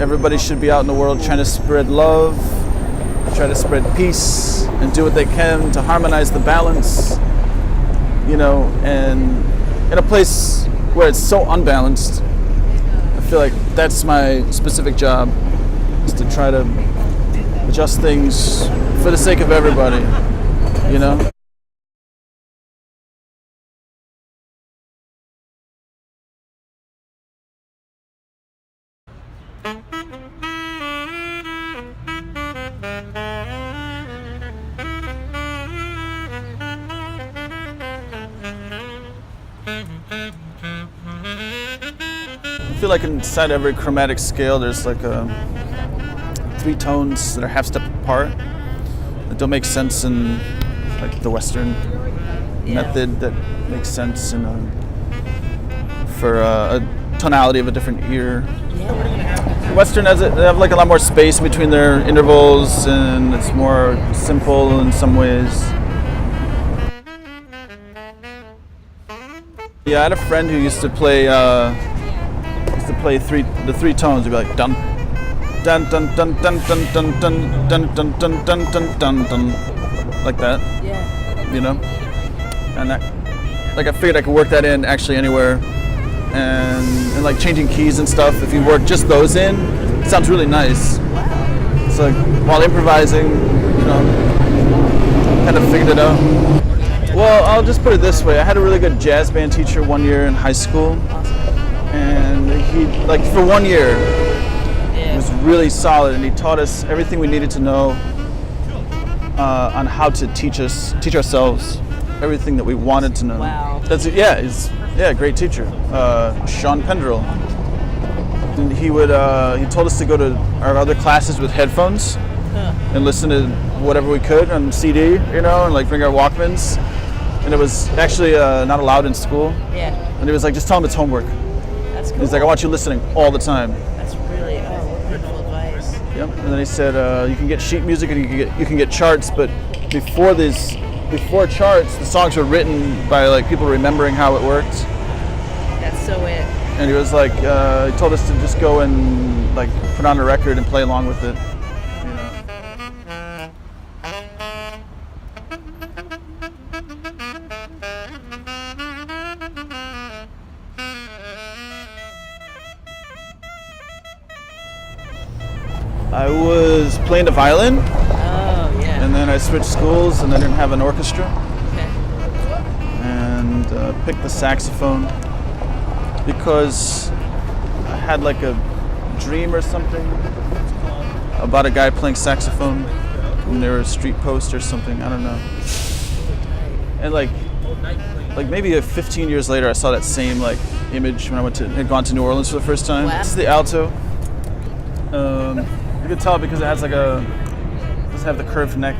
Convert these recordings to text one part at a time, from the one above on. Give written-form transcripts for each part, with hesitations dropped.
everybody should be out in the world trying to spread love, try to spread peace, and do what they can to harmonize the balance, and in a place where it's so unbalanced, I feel like that's my specific job, is to try to adjust things for the sake of everybody, I feel like inside every chromatic scale there's like 3 tones that are half step apart that don't make sense in like the Western method, that makes sense in for a tonality of a different ear. Western they have like a lot more space between their intervals, and it's more simple in some ways. Yeah, I had a friend who used to play the 3 tones. He'd be like dun dun dun dun dun dun dun dun dun dun dun dun dun dun dun, like that. Yeah. And that, like, I figured I could work that in actually anywhere, and like changing keys and stuff. If you work just those in, it sounds really nice. Wow. So while improvising, kind of figured it out. Well, I'll just put it this way. I had a really good jazz band teacher one year in high school, and he, like, for 1 year, was really solid, and he taught us everything we needed to know on how to teach ourselves everything that we wanted to know. Wow. He's a great teacher, Sean Pendrell. And he told us to go to our other classes with headphones and listen to whatever we could on CD, and like bring our Walkmans. And it was actually not allowed in school. Yeah. And he was like, just tell him it's homework. That's cool. He's like, I want you listening all the time. That's really wonderful advice. Yep. And then he said, you can get sheet music and you can get charts, but before charts, the songs were written by like people remembering how it worked. That's so it. And he was like, he told us to just go and like put on a record and play along with it. I was playing the violin. Oh, yeah. And then I switched schools, and I didn't have an orchestra. Okay. And picked the saxophone because I had like a dream or something about a guy playing saxophone near a street post or something. I don't know. And like maybe 15 years later, I saw that same like image when I had gone to New Orleans for the first time. Wow. This is the alto. You can tell because it has doesn't have the curved neck.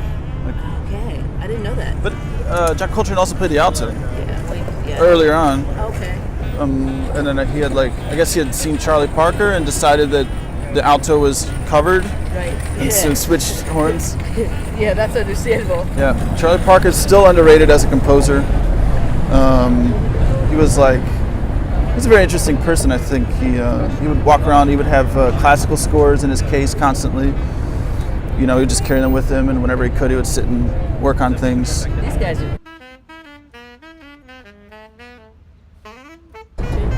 Okay, I didn't know that. But John Coltrane also played the alto Yeah. earlier on. Okay. And then he had I guess he had seen Charlie Parker and decided that the alto was covered. Right. And so switched horns. Yeah, that's understandable. Yeah, Charlie Parker's still underrated as a composer. He's a very interesting person, I think. He would walk around, he would have classical scores in his case constantly. He would just carry them with him, and whenever he could, he would sit and work on things. These guys are...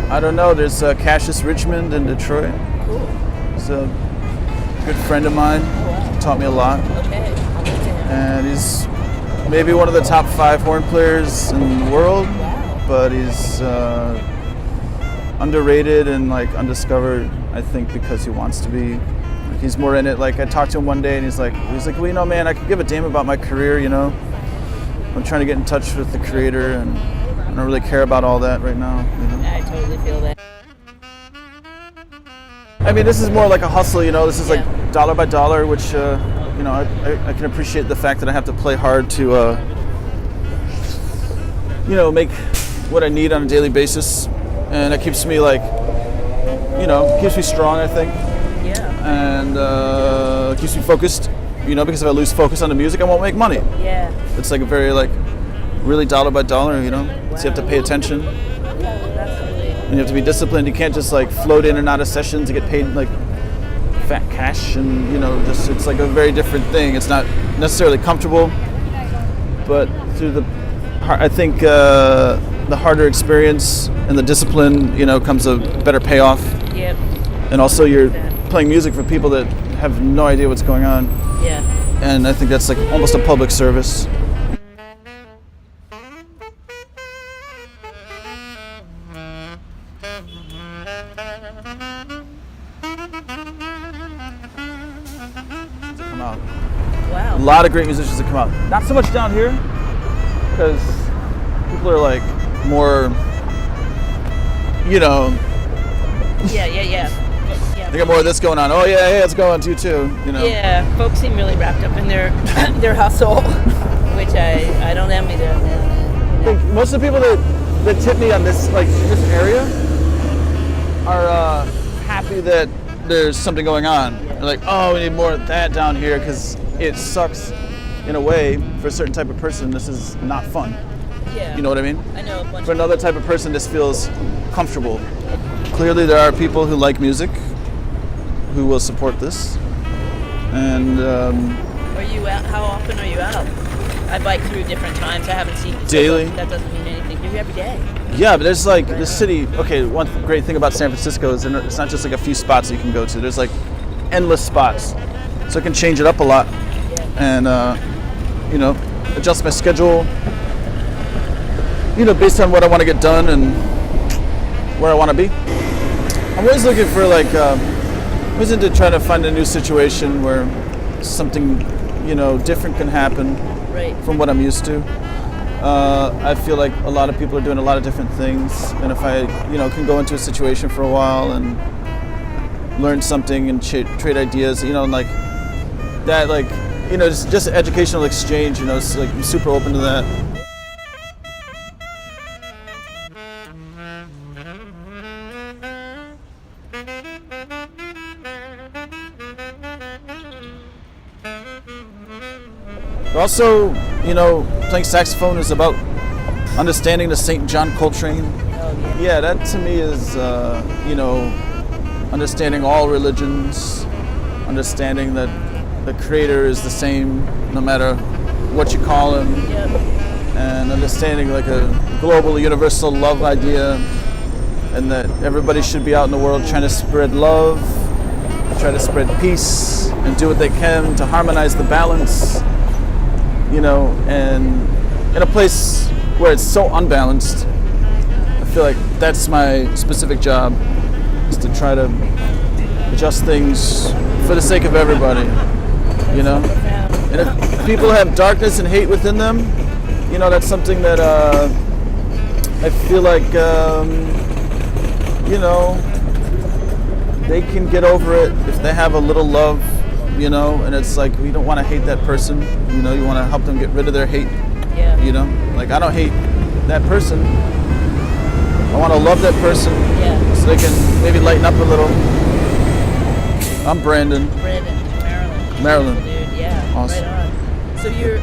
I don't know, there's Cassius Richmond in Detroit. Cool. He's a good friend of mine. He taught me a lot. Okay. And he's maybe one of the top 5 horn players in the world, but he's underrated and undiscovered, I think, because he wants to be. He's more in it. I talked to him one day and he's like, well, man, I could give a damn about my career, I'm trying to get in touch with the creator, and I don't really care about all that right now. I totally feel that. I mean, this is more like a hustle, this is dollar by dollar, which, I can appreciate the fact that I have to play hard to, make what I need on a daily basis. And it keeps me keeps me strong, I think. Yeah. And keeps me focused, because if I lose focus on the music, I won't make money. Yeah. It's a very really dollar by dollar, So you have to pay attention. Yeah, that's really... And you have to be disciplined. You can't just float in and out of sessions and get paid fat cash, and just it's like a very different thing. It's not necessarily comfortable, but through I think the harder experience and the discipline, comes a better payoff. Yep. And also you're playing music for people that have no idea what's going on. Yeah. And I think that's like almost a public service. Come out. Wow. A lot of great musicians that come out. Not so much down here, because people are like more, Yeah. they got more of this going on. Oh yeah, hey, it's going too. Yeah, folks seem really wrapped up in their their hustle, which I don't envy them. I think most of the people that tip me on this area are happy that there's something going on. They're like, oh, we need more of that down here because it sucks in a way for a certain type of person. This is not fun. Yeah. You know what I mean? I know a bunch For another type of person, this feels comfortable. Clearly, there are people who like music who will support this. And Are you out? How often are you out? I bike through different times. I haven't seen you. Daily. That doesn't mean anything. You're here every day. yeah, but there's like the city. Okay, one great thing about San Francisco is it's not just like a few spots that you can go to. There's like endless spots, so I can change it up a lot and adjust my schedule. Based on what I want to get done and where I want to be. I'm always looking for always into trying to find a new situation where something, different can happen from what I'm used to. I feel like a lot of people are doing a lot of different things, and if I, can go into a situation for a while and learn something and trade ideas, and like that, just educational exchange, it's like I'm super open to that. Also, playing saxophone is about understanding the St. John Coltrane. Oh, Yeah, that to me is, understanding all religions, understanding that the Creator is the same no matter what you call Him, Yep. and understanding like a global, universal love idea, and that everybody should be out in the world trying to spread love, try to spread peace, and do what they can to harmonize the balance. And in a place where it's so unbalanced, I feel like that's my specific job, is to try to adjust things for the sake of everybody, And if people have darkness and hate within them, that's something that I feel like, they can get over it if they have a little love. And it's like, we don't want to hate that person, you want to help them get rid of their hate, Yeah. like I don't hate that person, I want to love that person, so they can maybe lighten up a little. I'm Brandon. Maryland. Dude, yeah. Awesome. Right on. So you're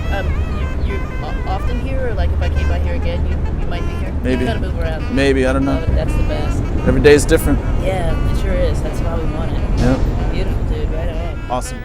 often here, or like if I came by here again, you might be here? Maybe. You gotta move around. Maybe, I don't know. Love it. That's the best. Every day is different. Yeah, it sure is. That's why we want it. Yeah. Beautiful, dude. Right on. Awesome.